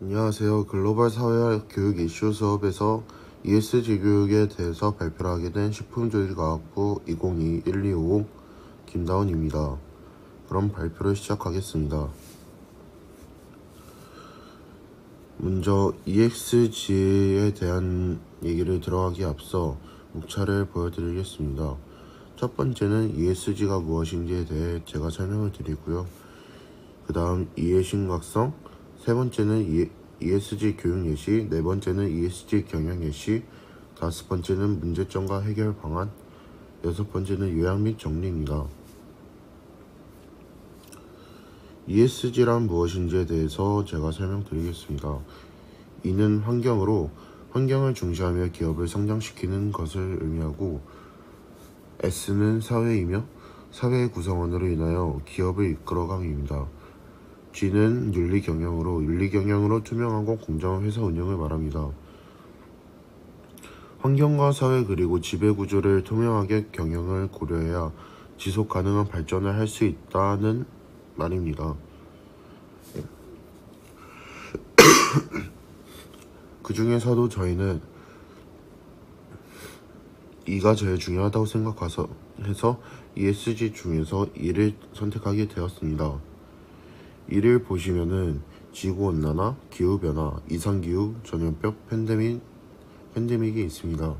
안녕하세요. 글로벌 사회학 교육 이슈 수업에서 ESG 교육에 대해서 발표를 하게 된 식품조리과학부 2021-1250 김다운입니다. 그럼 발표를 시작하겠습니다. 먼저 ESG에 대한 얘기를 들어가기에 앞서 목차를 보여드리겠습니다. 첫 번째는 ESG가 무엇인지에 대해 제가 설명을 드리고요. 그 다음 이해 심각성, 세 번째는 ESG 교육 예시, 네 번째는 ESG 경영 예시, 다섯 번째는 문제점과 해결 방안, 여섯 번째는 요약 및 정리입니다. ESG란 무엇인지에 대해서 제가 설명드리겠습니다. E는 환경을 중시하며 기업을 성장시키는 것을 의미하고, S는 사회이며 사회의 구성원으로 인하여 기업을 이끌어감입니다. G는 윤리경영으로 투명하고 공정한 회사 운영을 말합니다. 환경과 사회 그리고 지배구조를 투명하게 경영을 고려해야 지속 가능한 발전을 할 수 있다는 말입니다. 그 중에서도 저희는 E가 제일 중요하다고 생각해서 ESG 중에서 E를 선택하게 되었습니다. 이를 보시면은 지구온난화, 기후변화, 이상기후, 전염병, 팬데믹이 있습니다.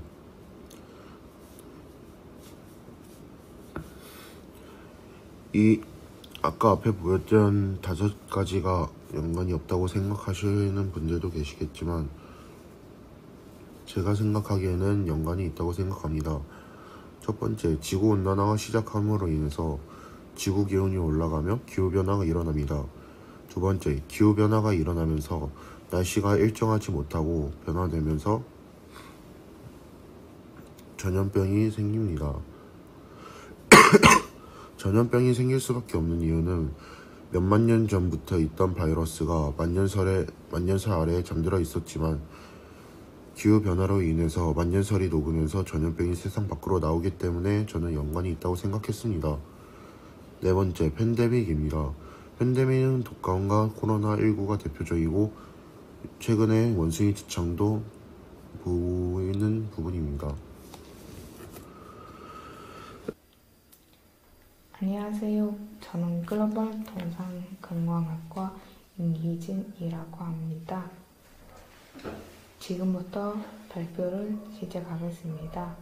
이 아까 앞에 보였던 5가지가 연관이 없다고 생각하시는 분들도 계시겠지만 제가 생각하기에는 연관이 있다고 생각합니다. 첫 번째, 지구온난화가 시작함으로 인해서 지구기온이 올라가며 기후변화가 일어납니다. 두 번째, 기후변화가 일어나면서 날씨가 일정하지 못하고 변화되면서 전염병이 생깁니다. 전염병이 생길 수밖에 없는 이유는 몇만 년 전부터 있던 바이러스가 만년설 아래에 잠들어 있었지만 기후변화로 인해서 만년설이 녹으면서 전염병이 세상 밖으로 나오기 때문에 저는 연관이 있다고 생각했습니다. 네 번째, 팬데믹입니다. 팬데믹은 독감과 코로나19가 대표적이고 최근에 원숭이 지창도 보이는 부분입니다. 안녕하세요. 저는 글로벌 통상건강학과 임희진이라고 합니다. 지금부터 발표를 시작하겠습니다.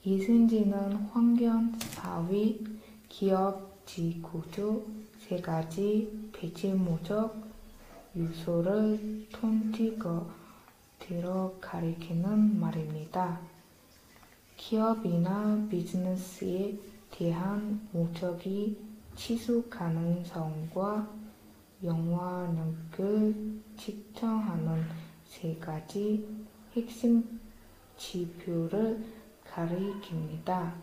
ESG는 환경, 사회, 기업, 지구조 3가지 배치모적 요소를 통틀어 가리키는 말입니다. 기업이나 비즈니스에 대한 목적이 지속 가능성과 영향력을 측정하는 3가지 핵심 지표를 가리킵니다.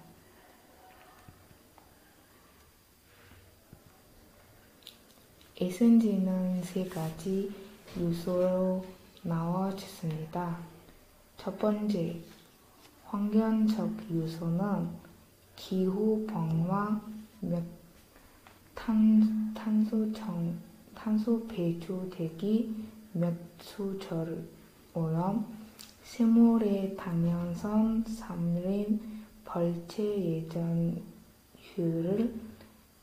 ESG는 3가지 요소로 나눠졌습니다. 첫 번째, 환경적 요소는 기후 변화 및 탄소 배출 대기 몇 수절 오염, 생물의 다양성, 산림 벌채 예전율,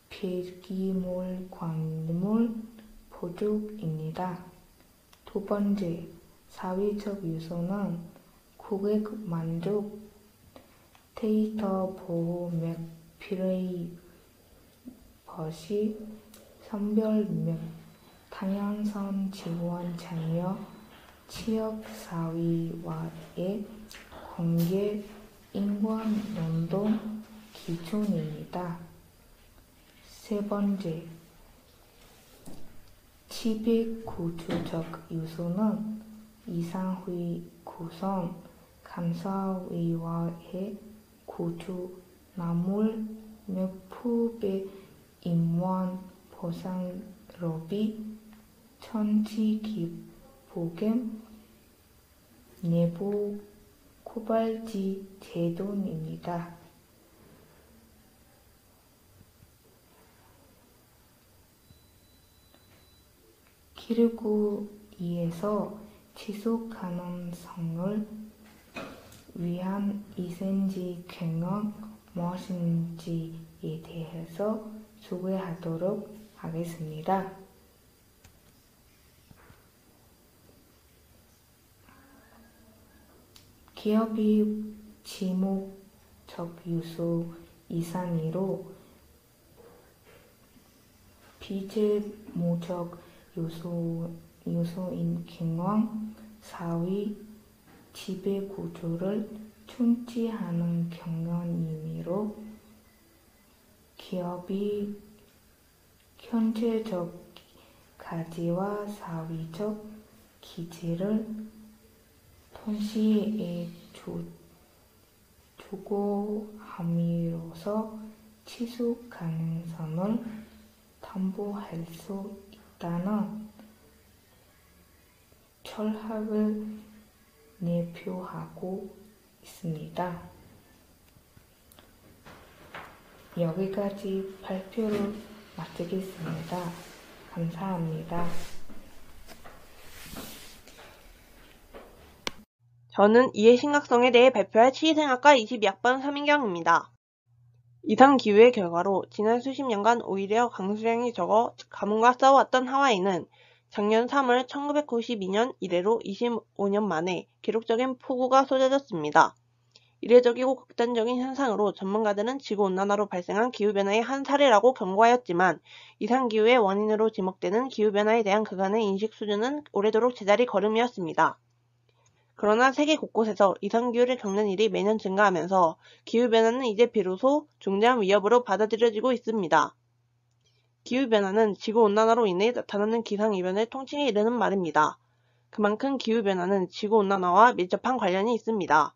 폐기물, 광물 부족입니다. 두 번째, 사회적 요소는 고객 만족, 데이터 보호 및 프라이버시, 성별 및 다양성 지원 참여, 지역 사회와의 관계, 인권 연동 기준입니다. 세 번째, 지배구조적 요소는 이사회 구성, 감사위원회 구조, 납물 및 후배 임원 보상로비, 천지기보금, 내부 고발지 제도입니다. 기르기 위해서 지속 가능성을 위한 ESG 경영 무엇인지에 대해서 소개하도록 하겠습니다. 기업이 지목적 요소 이상으로 비재무적 요소인 경영, 사회, 지배 구조를 충치하는 경영임으로 기업이 현재적 가치와 사회적 기질을 동시에 추구함으로써 지속 가능성을 담보할 수 있다는 철학을 내표하고 있습니다. 여기까지 발표를 마치겠습니다. 감사합니다. 저는 이의 심각성에 대해 발표할 치의생학과 22학번 서민경입니다. 이상 기후의 결과로 지난 수십 년간 오히려 강수량이 적어 가뭄과 싸워왔던 하와이는 작년 3월 1992년 이래로 25년 만에 기록적인 폭우가 쏟아졌습니다. 이례적이고 극단적인 현상으로 전문가들은 지구온난화로 발생한 기후변화의 한 사례라고 경고하였지만 이상기후의 원인으로 지목되는 기후변화에 대한 그간의 인식 수준은 오래도록 제자리 걸음이었습니다. 그러나 세계 곳곳에서 이상기후를 겪는 일이 매년 증가하면서 기후변화는 이제 비로소 중대한 위협으로 받아들여지고 있습니다. 기후변화는 지구온난화로 인해 나타나는 기상이변을 통칭해 이르는 말입니다. 그만큼 기후변화는 지구온난화와 밀접한 관련이 있습니다.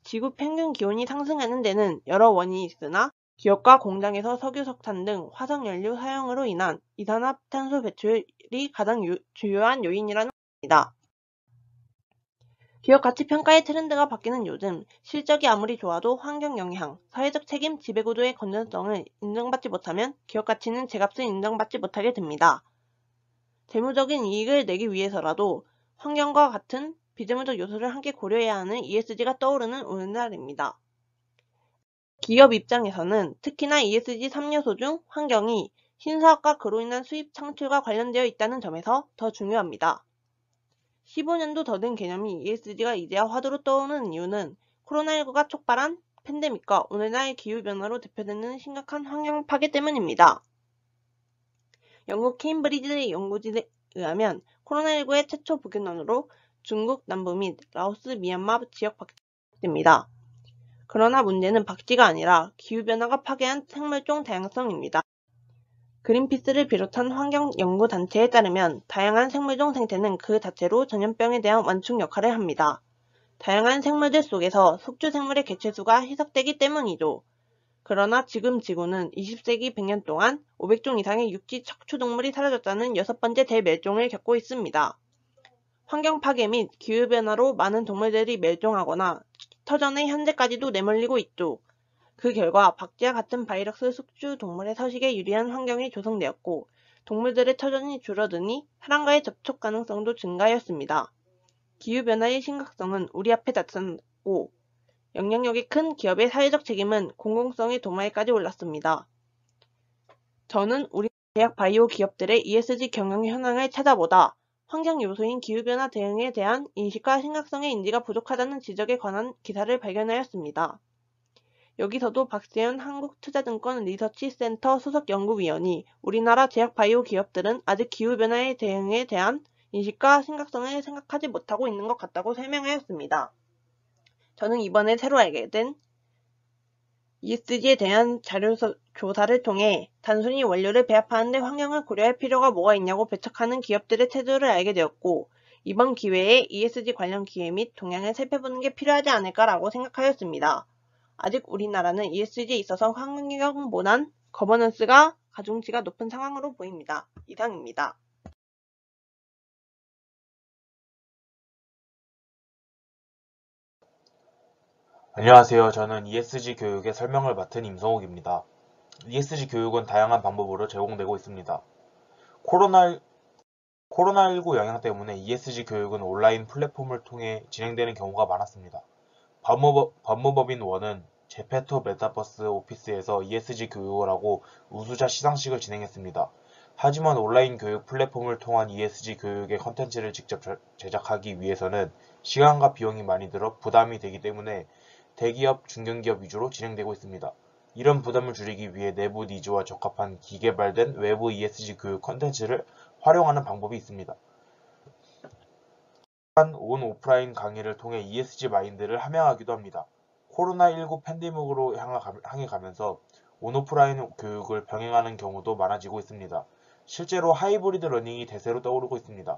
지구 평균 기온이 상승하는 데는 여러 원인이 있으나 기업과 공장에서 석유, 석탄 등 화석연료 사용으로 인한 이산화탄소 배출이 가장 주요한 요인이라는 것입니다. 기업 가치 평가의 트렌드가 바뀌는 요즘 실적이 아무리 좋아도 환경 영향, 사회적 책임, 지배구조의 건전성을 인정받지 못하면 기업 가치는 제값을 인정받지 못하게 됩니다. 재무적인 이익을 내기 위해서라도 환경과 같은 비재무적 요소를 함께 고려해야 하는 ESG가 떠오르는 오늘날입니다. 기업 입장에서는 특히나 ESG 3요소 중 환경이 신사업과 그로 인한 수입 창출과 관련되어 있다는 점에서 더 중요합니다. 15년도 더 된 개념이 ESG가 이제야 화두로 떠오르는 이유는 코로나19가 촉발한 팬데믹과 오늘날 기후변화로 대표되는 심각한 환경 파괴 때문입니다. 영국 케임브리지 연구진에 의하면 코로나19의 최초 부견원으로 중국 남부 및 라오스, 미얀마 지역 박쥐입니다. 그러나 문제는 박쥐가 아니라 기후변화가 파괴한 생물종 다양성입니다. 그린피스를 비롯한 환경연구단체에 따르면 다양한 생물종 생태는 그 자체로 전염병에 대한 완충 역할을 합니다. 다양한 생물들 속에서 숙주생물의 개체수가 희석되기 때문이죠. 그러나 지금 지구는 20세기 100년 동안 500종 이상의 육지 척추동물이 사라졌다는 6번째 대멸종을 겪고 있습니다. 환경 파괴 및 기후변화로 많은 동물들이 멸종하거나 터전에 현재까지도 내몰리고 있죠. 그 결과 박쥐와 같은 바이러스 숙주 동물의 서식에 유리한 환경이 조성되었고 동물들의 터전이 줄어드니 사람과의 접촉 가능성도 증가하였습니다. 기후변화의 심각성은 우리 앞에 나타났고 영향력이 큰 기업의 사회적 책임은 공공성의 도마에까지 올랐습니다. 저는 우리 대학 바이오 기업들의 ESG 경영 현황을 찾아보다 환경 요소인 기후변화 대응에 대한 인식과 심각성의 인지가 부족하다는 지적에 관한 기사를 발견하였습니다. 여기서도 박세현 한국투자증권 리서치센터 수석연구위원이 우리나라 제약 바이오 기업들은 아직 기후변화에 대응에 대한 인식과 심각성을 생각하지 못하고 있는 것 같다고 설명하였습니다. 저는 이번에 새로 알게 된 ESG에 대한 조사를 통해 단순히 원료를 배합하는 데 환경을 고려할 필요가 뭐가 있냐고 배척하는 기업들의 태도를 알게 되었고 이번 기회에 ESG 관련 기회 및 동향을 살펴보는 게 필요하지 않을까라고 생각하였습니다. 아직 우리나라는 ESG에 있어서 환경보단 거버넌스가 가중치가 높은 상황으로 보입니다. 이상입니다. 안녕하세요. 저는 ESG 교육의 설명을 맡은 임성욱입니다. ESG 교육은 다양한 방법으로 제공되고 있습니다. 코로나19 영향 때문에 ESG 교육은 온라인 플랫폼을 통해 진행되는 경우가 많았습니다. 법무법인 원은 제페토 메타버스 오피스에서 ESG 교육을 하고 우수자 시상식을 진행했습니다. 하지만 온라인 교육 플랫폼을 통한 ESG 교육의 컨텐츠를 직접 제작하기 위해서는 시간과 비용이 많이 들어 부담이 되기 때문에 대기업, 중견기업 위주로 진행되고 있습니다. 이런 부담을 줄이기 위해 내부 니즈와 적합한 기개발된 외부 ESG 교육 컨텐츠를 활용하는 방법이 있습니다. 또한 온 오프라인 강의를 통해 ESG 마인드를 함양하기도 합니다. 코로나19 팬데믹으로 향해 가면서 온 오프라인 교육을 병행하는 경우도 많아지고 있습니다. 실제로 하이브리드 러닝이 대세로 떠오르고 있습니다.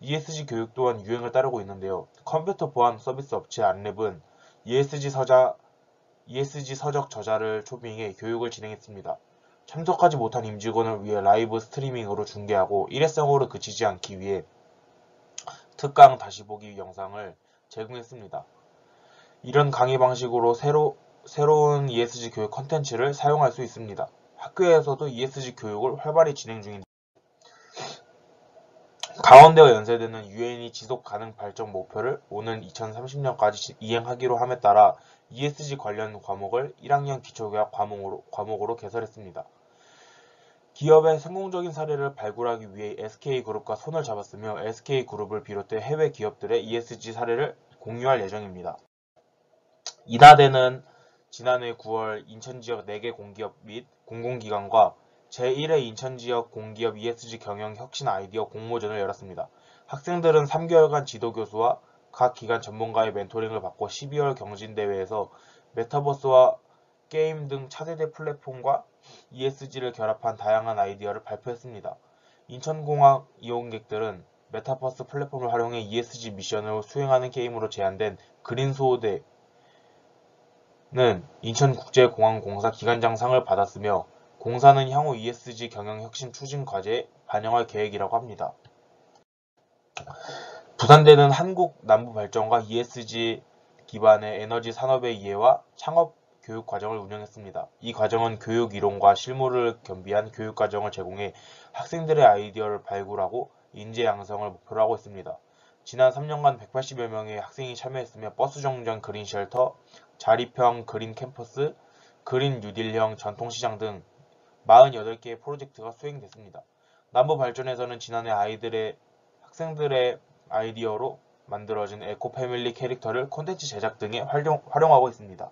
ESG 교육 또한 유행을 따르고 있는데요. 컴퓨터 보안 서비스 업체 안랩은 ESG 서적 저자를 초빙해 교육을 진행했습니다. 참석하지 못한 임직원을 위해 라이브 스트리밍으로 중계하고 일회성으로 그치지 않기 위해 특강 다시 보기 영상을 제공했습니다. 이런 강의 방식으로 새로운 ESG 교육 컨텐츠를 사용할 수 있습니다. 학교에서도 ESG 교육을 활발히 진행 중입니다. 강원대와 연세대는 유엔이 지속 가능 발전 목표를 오는 2030년까지 이행하기로 함에 따라 ESG 관련 과목을 1학년 기초교양 과목으로 개설했습니다. 기업의 성공적인 사례를 발굴하기 위해 SK그룹과 손을 잡았으며 SK그룹을 비롯해 해외 기업들의 ESG 사례를 공유할 예정입니다. 이다대는 지난해 9월 인천지역 4개 공기업 및 공공기관과 제1회 인천지역 공기업 ESG 경영 혁신 아이디어 공모전을 열었습니다. 학생들은 3개월간 지도교수와 각 기관 전문가의 멘토링을 받고 12월 경진대회에서 메타버스와 게임 등 차세대 플랫폼과 ESG를 결합한 다양한 아이디어를 발표했습니다. 인천공항 이용객들은 메타버스 플랫폼을 활용해 ESG 미션을 수행하는 게임으로 제안된 그린소대는 인천국제공항공사 기관장상을 받았으며 공사는 향후 ESG 경영 혁신 추진 과제에 반영할 계획이라고 합니다. 부산대는 한국 남부발전과 ESG 기반의 에너지 산업의 이해와 창업 교육 과정을 운영했습니다. 이 과정은 교육 이론과 실무를 겸비한 교육 과정을 제공해 학생들의 아이디어를 발굴하고 인재 양성을 목표로 하고 있습니다. 지난 3년간 180여 명의 학생이 참여했으며 버스 정류장 그린 쉘터, 자립형 그린 캠퍼스, 그린 뉴딜형 전통시장 등 48개의 프로젝트가 수행됐습니다. 남부발전에서는 지난해 학생들의 아이디어로 만들어진 에코패밀리 캐릭터를 콘텐츠 제작 등에 활용하고 있습니다.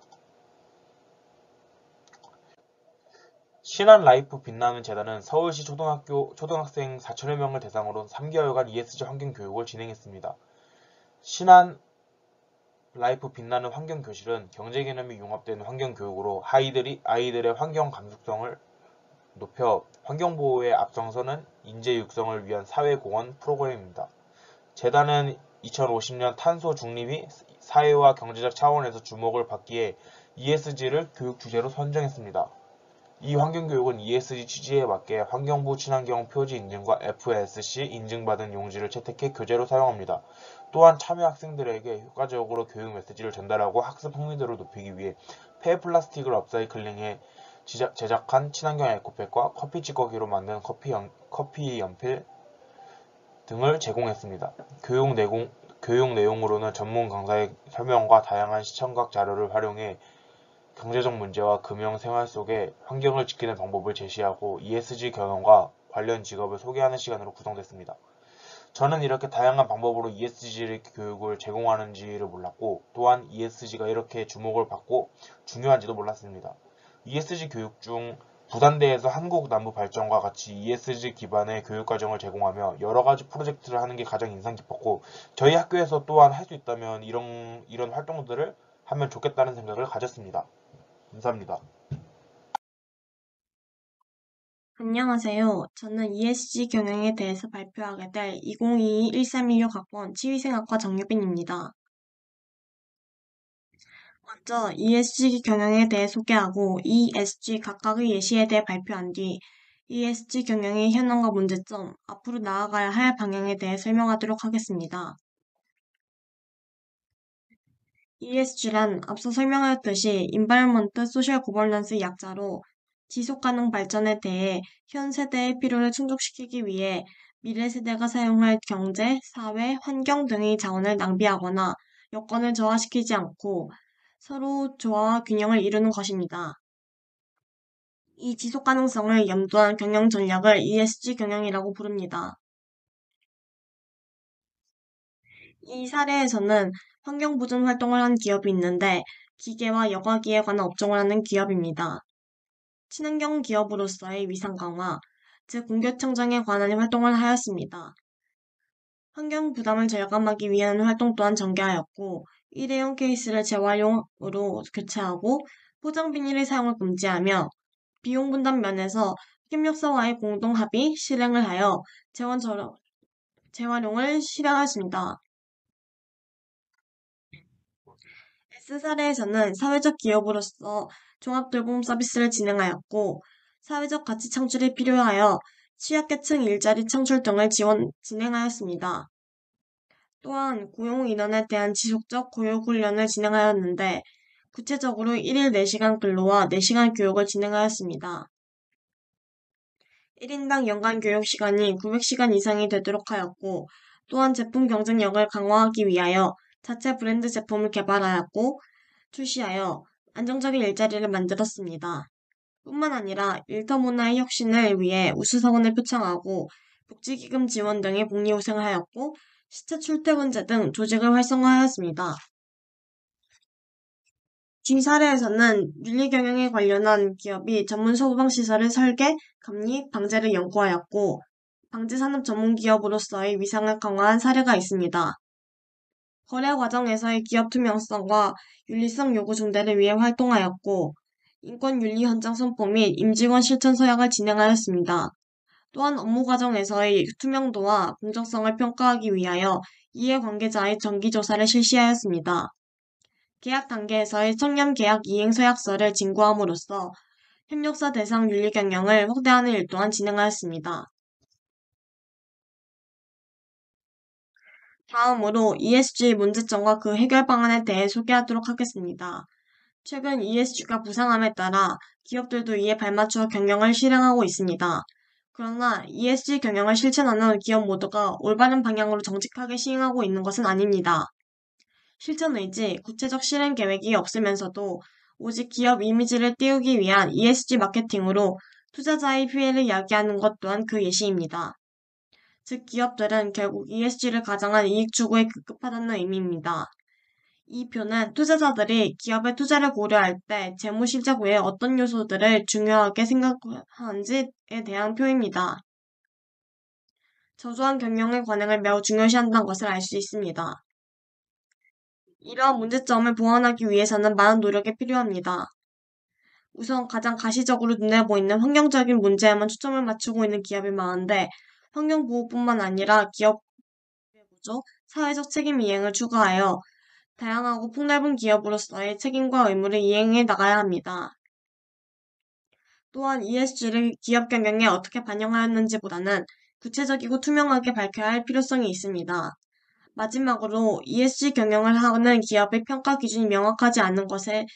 신한라이프 빛나는 재단은 서울시 초등학생 4천여 명을 대상으로 3개월간 ESG 환경교육을 진행했습니다. 신한라이프 빛나는 환경교실은 경제개념이 융합된 환경교육으로 아이들의 환경 감수성을 높여 환경보호에 앞장서는 인재 육성을 위한 사회공헌 프로그램입니다. 재단은 2050년 탄소 중립이 사회와 경제적 차원에서 주목을 받기에 ESG를 교육 주제로 선정했습니다. 이 환경교육은 ESG 취지에 맞게 환경부 친환경 표지 인증과 FSC 인증받은 용지를 채택해 교재로 사용합니다. 또한 참여 학생들에게 효과적으로 교육 메시지를 전달하고 학습 흥미도를 높이기 위해 폐플라스틱을 업사이클링해 제작한 친환경 에코백과 커피 찌꺼기로 만든 커피 연필 등을 제공했습니다. 교육 내용으로는 전문 강사의 설명과 다양한 시청각 자료를 활용해 경제적 문제와 금융 생활 속에 환경을 지키는 방법을 제시하고 ESG 경영과 관련 직업을 소개하는 시간으로 구성됐습니다. 저는 이렇게 다양한 방법으로 ESG 교육을 제공하는지를 몰랐고 또한 ESG가 이렇게 주목을 받고 중요한지도 몰랐습니다. ESG 교육 중 부산대에서 한국남부발전과 같이 ESG 기반의 교육과정을 제공하며 여러가지 프로젝트를 하는 게 가장 인상 깊었고 저희 학교에서 또한 할 수 있다면 이런 활동들을 하면 좋겠다는 생각을 가졌습니다. 감사합니다. 안녕하세요. 저는 ESG 경영에 대해서 발표하게 될 2022-1316학번 치위생학과 정유빈입니다. 먼저 ESG 경영에 대해 소개하고 ESG 각각의 예시에 대해 발표한 뒤 ESG 경영의 현황과 문제점, 앞으로 나아가야 할 방향에 대해 설명하도록 하겠습니다. ESG란 앞서 설명하였듯이 Environment Social Governance의 약자로 지속가능 발전에 대해 현 세대의 필요를 충족시키기 위해 미래 세대가 사용할 경제, 사회, 환경 등의 자원을 낭비하거나 여건을 저하시키지 않고 서로 조화와 균형을 이루는 것입니다. 이 지속 가능성을 염두한 경영 전략을 ESG 경영이라고 부릅니다. 이 사례에서는 환경 보존 활동을 한 기업이 있는데 기계와 여과기에 관한 업종을 하는 기업입니다. 친환경 기업으로서의 위상 강화, 즉 공기청정에 관한 활동을 하였습니다. 환경 부담을 절감하기 위한 활동 또한 전개하였고, 일회용 케이스를 재활용으로 교체하고 포장 비닐의 사용을 금지하며 비용 분담 면에서 협력사와의 공동 합의 실행을 하여 재활용을 실행하였습니다. S 사례에서는 사회적 기업으로서 종합돌봄 서비스를 진행하였고, 사회적 가치 창출이 필요하여 취약계층 일자리 창출 등을 진행하였습니다. 또한 고용 인원에 대한 지속적 교육 훈련을 진행하였는데, 구체적으로 1일 4시간 근로와 4시간 교육을 진행하였습니다. 1인당 연간 교육 시간이 900시간 이상이 되도록 하였고, 또한 제품 경쟁력을 강화하기 위하여 자체 브랜드 제품을 개발하였고, 출시하여 안정적인 일자리를 만들었습니다. 뿐만 아니라 일터 문화의 혁신을 위해 우수사원을 표창하고 복지기금 지원 등의 복리후생을 하였고 시차 출퇴근제 등 조직을 활성화하였습니다. 뒤 사례에서는 윤리경영에 관련한 기업이 전문 소방시설의 설계, 감리, 방제를 연구하였고 방제산업 전문기업으로서의 위상을 강화한 사례가 있습니다. 거래 과정에서의 기업 투명성과 윤리성 요구 중대를 위해 활동하였고 인권윤리 현장 선포 및 임직원 실천 서약을 진행하였습니다. 또한 업무 과정에서의 투명도와 공정성을 평가하기 위하여 이해관계자의 정기조사를 실시하였습니다. 계약 단계에서의 청렴 계약 이행 서약서를 진구함으로써 협력사 대상 윤리 경영을 확대하는 일 또한 진행하였습니다. 다음으로 ESG 문제점과 그 해결 방안에 대해 소개하도록 하겠습니다. 최근 ESG가 부상함에 따라 기업들도 이에 발맞추어 경영을 실행하고 있습니다. 그러나 ESG 경영을 실천하는 기업 모두가 올바른 방향으로 정직하게 시행하고 있는 것은 아닙니다. 실천 의지, 구체적 실행 계획이 없으면서도 오직 기업 이미지를 띄우기 위한 ESG 마케팅으로 투자자의 피해를 야기하는 것 또한 그 예시입니다. 즉 기업들은 결국 ESG를 가장한 이익 추구에 급급하다는 의미입니다. 이 표는 투자자들이 기업의 투자를 고려할 때 재무 실적 외에 어떤 요소들을 중요하게 생각하는지에 대한 표입니다. 저조한 경영의 관행을 매우 중요시한다는 것을 알 수 있습니다. 이러한 문제점을 보완하기 위해서는 많은 노력이 필요합니다. 우선 가장 가시적으로 눈에 보이는 환경적인 문제에만 초점을 맞추고 있는 기업이 많은데 환경보호뿐만 아니라 기업의 구조, 사회적 책임 이행을 추구하여 다양하고 폭넓은 기업으로서의 책임과 의무를 이행해 나가야 합니다. 또한 ESG를 기업 경영에 어떻게 반영하였는지보다는 구체적이고 투명하게 밝혀야 할 필요성이 있습니다. 마지막으로 ESG 경영을 하는 기업의 평가 기준이 명확하지 않은 것의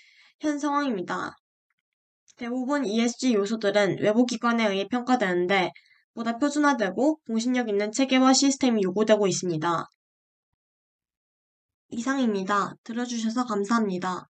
현 상황입니다. 대부분 ESG 요소들은 외부 기관에 의해 평가되는데 보다 표준화되고 공신력 있는 체계와 시스템이 요구되고 있습니다. 이상입니다. 들어주셔서 감사합니다.